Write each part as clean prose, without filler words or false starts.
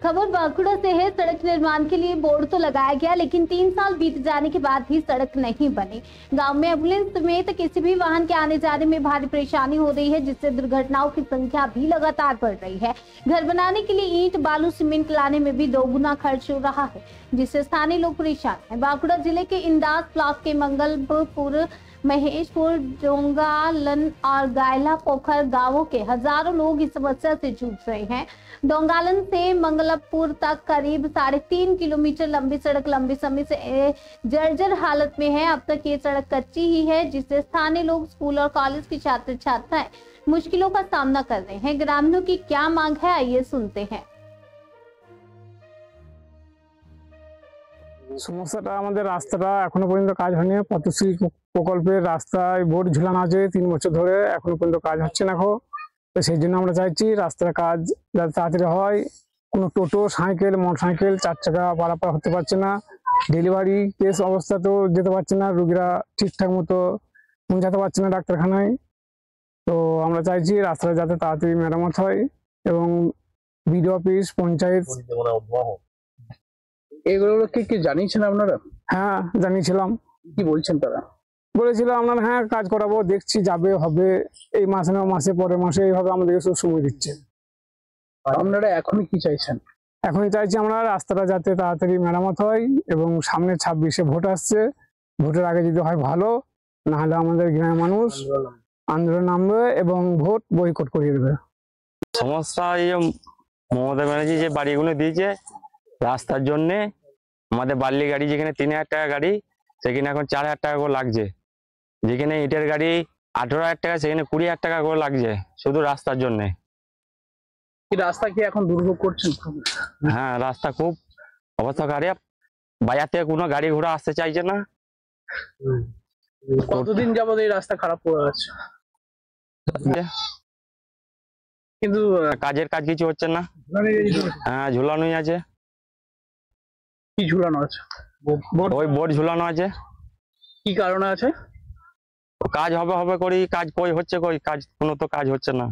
खबर बांकुड़ा से है। सड़क निर्माण के लिए बोर्ड तो लगाया गया, लेकिन 3 साल बीत जाने के बाद भी सड़क नहीं बनी। गांव में एम्बुलेंस समेत किसी भी वाहन के आने जाने में भारी परेशानी हो रही है, जिससे दुर्घटनाओं की संख्या भी लगातार बढ़ रही है। घर बनाने के लिए ईंट, बालू, सीमेंट लाने में भी 2 गुना खर्च हो रहा है, जिससे स्थानीय लोग परेशान हैं। बांकुड़ा जिले के इंदास ब्लॉक के मंगलपुर, महेशपुर, डोंगालन और गायला पोखर गांवों के हजारों लोग इस समस्या से जूझ रहे हैं। डोंगालन से मंगलपुर तक करीब 3.5 किलोमीटर लंबी सड़क लंबे समय से जर्जर हालत में है। अब तक ये सड़क कच्ची ही है, जिससे स्थानीय लोग, स्कूल और कॉलेज के छात्र छात्राएं मुश्किलों का सामना कर रहे हैं। ग्रामीणों की क्या मांग है, आइए सुनते हैं। সমস্যাটা আমাদের রাস্তাটা এখনো পর্যন্ত কাজ হয়নি। পথশ্রী প্রকল্পের রাস্তায় বোর্ড ঝুলানো আছে 3 বছর ধরে, এখনো পর্যন্ত কাজ হচ্ছে না। তো সেই জন্য আমরা চাইছি রাস্তার কাজ যাতে তাড়াতাড়ি হয়। কোনো টোটো, সাইকেল, মোটরসাইকেল 4 চাকা পারাপার হতে পারছে না। ডেলিভারি কেস অবস্থাতেও যেতে পারছে না, রোগীরা ঠিকঠাক মতো পৌঁছাতে পারছে না ডাক্তারখানায়। তো আমরা চাইছি রাস্তাটা যাতে তাড়াতাড়ি মেরামত হয় এবং বিডিও অফিস, পঞ্চায়েত এগুলো কি জানিয়েছেন আপনারা? হ্যাঁ, জানিয়েছিলাম। কি বলছেন তারা? বলেছিল আপনারা হ্যাঁ কাজ করাবো, দেখছি যাবে, হবে, এই মাসে না মাসে পরের মাসে, এইভাবে আমাদেরকে সব সময় দিচ্ছে। আপনারা এখন কি চাইছেন? এখন চাইছি আমরা রাস্তাটা যাতে তাড়াতাড়ি মেরামত হয় এবং সামনে 26-এ ভোট আসছে, ভোটের আগে যদি হয় ভালো, না হলে আমাদের গ্রামের মানুষ আন্দোলন নামবে এবং ভোট বয়কট করিয়ে দেবে। সমস্যা এই মমতা ব্যানার্জি যে বাড়িগুলো দিয়েছে রাস্তার জন্য, আমাদের বার্লি গাড়ি যেখানে 3000 টাকা গাড়ি, সেখানে এখন 4000 টাকা করে লাগছে। যেখানে ইটের গাড়ি 18,000 টাকা, সেখানে 20,000 টাকা করে লাগছে শুধু রাস্তার জন্য। রাস্তা কি এখন দুর্ভোগ করছেন? হ্যাঁ, রাস্তা খুব অবস্থা খারাপ। বাজার থেকে কোনো গাড়ি ঘোড়া আসতে চাইছে না। কতদিন যাবত এই রাস্তা খারাপ পড়ে আছে? কিন্তু কাজের কাজ কিছু হচ্ছে না। হ্যাঁ, ঝুলানোই আছে। কি ঝুলানো আছে? ওই বোর্ড ঝুলানো আছে। কি কারণে আছে? কাজ হবে হবে করি, কাজ কই হচ্ছে, কই কাজ, কোনো তো কাজ হচ্ছে না।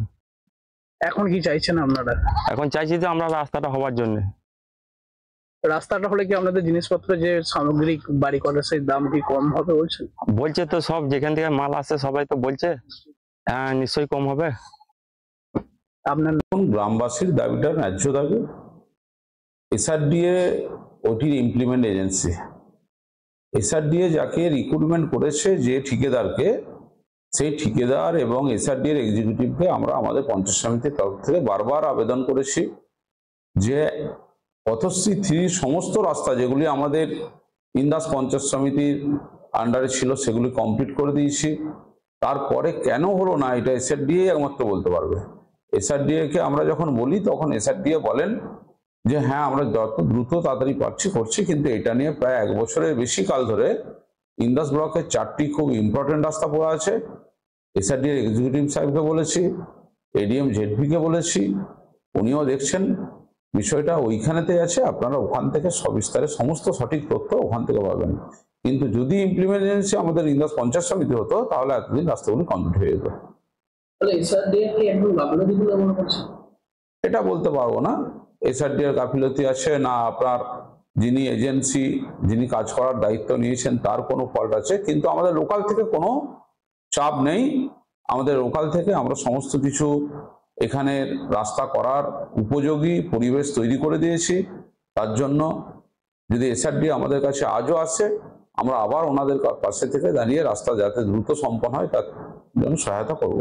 এখন কি চাইছেন আপনারা? এখন চাইছি তো আমরা রাস্তাটা হওয়ার জন্য। রাস্তাটা হলে কি আপনাদের জিনিসপত্র যে সামগ্রিক বাড়ি করার সেই দাম কি কম হবে বলছেন? বলছে তো, সব যেখান থেকে মাল আসছে সবাই তো বলছে হ্যাঁ নিশ্চয়ই কম হবে। আপনার গ্রামবাসীর দাবিটা ন্যায্য দাবি। এসআরডিএ ওটির ইমপ্লিমেন্ট এজেন্সি, এসআরডিএ যাকে রিক্রুটমেন্ট করেছে যে ঠিকাদারকে, সেই ঠিকাদার এবং এসআরডি এর এক্সিকিউটিভকে আমরা আমাদের পঞ্চায়েত সমিতির তরফ থেকে বারবার আবেদন করেছি যে পথশ্রী 3 সমস্ত রাস্তা যেগুলি আমাদের ইন্দাস পঞ্চায়েত সমিতির আন্ডারে ছিল সেগুলি কমপ্লিট করে দিয়েছি। তারপরে কেন হলো না এটা এসআরডিএ একমাত্র বলতে পারবে। এসআরডিএ কে আমরা যখন বলি তখন এসআরডিএ বলেন যে হ্যাঁ আমরা যত দ্রুত তাড়াতাড়ি পারছি করছি, কিন্তু এটা নিয়ে প্রায় 1 বছরের বেশি কাল ধরে ইন্দাস ব্লকে 4টি খুব ইম্পর্টেন্ট রাস্তা পড়ে আছে। এসআরডি এর এক্সিকিউটিভ সাহেবকে বলেছি, এডিএম জেডভি কে বলেছি, উনিও দেখছেন বিষয়টা ওইখানেতে আছে। আপনারা ওখান থেকে সবিস্তারে সমস্ত সঠিক তথ্য ওখান থেকে পাবেন। কিন্তু যদি ইমপ্লিমেন্টেন্সি আমাদের ইন্দাস পঞ্চায়েত সমিতি হতো তাহলে এতদিন রাস্তাগুলি কমপ্লিট হয়ে যেত। এটা বলতে পারবো না এসআরডি এর গাফিলতি আছে না আপনার যিনি এজেন্সি, যিনি কাজ করার দায়িত্ব নিয়েছেন তার কোনো ফল্ট আছে, কিন্তু আমাদের লোকাল থেকে কোনো চাপ নেই। আমাদের লোকাল থেকে আমরা সমস্ত কিছু এখানের রাস্তা করার উপযোগী পরিবেশ তৈরি করে দিয়েছি। তার জন্য যদি এসআরডি আমাদের কাছে আজও আসে, আমরা আবার ওনাদের পাশে থেকে দাঁড়িয়ে রাস্তা যাতে দ্রুত সম্পন্ন হয় তার জন্য সহায়তা করব।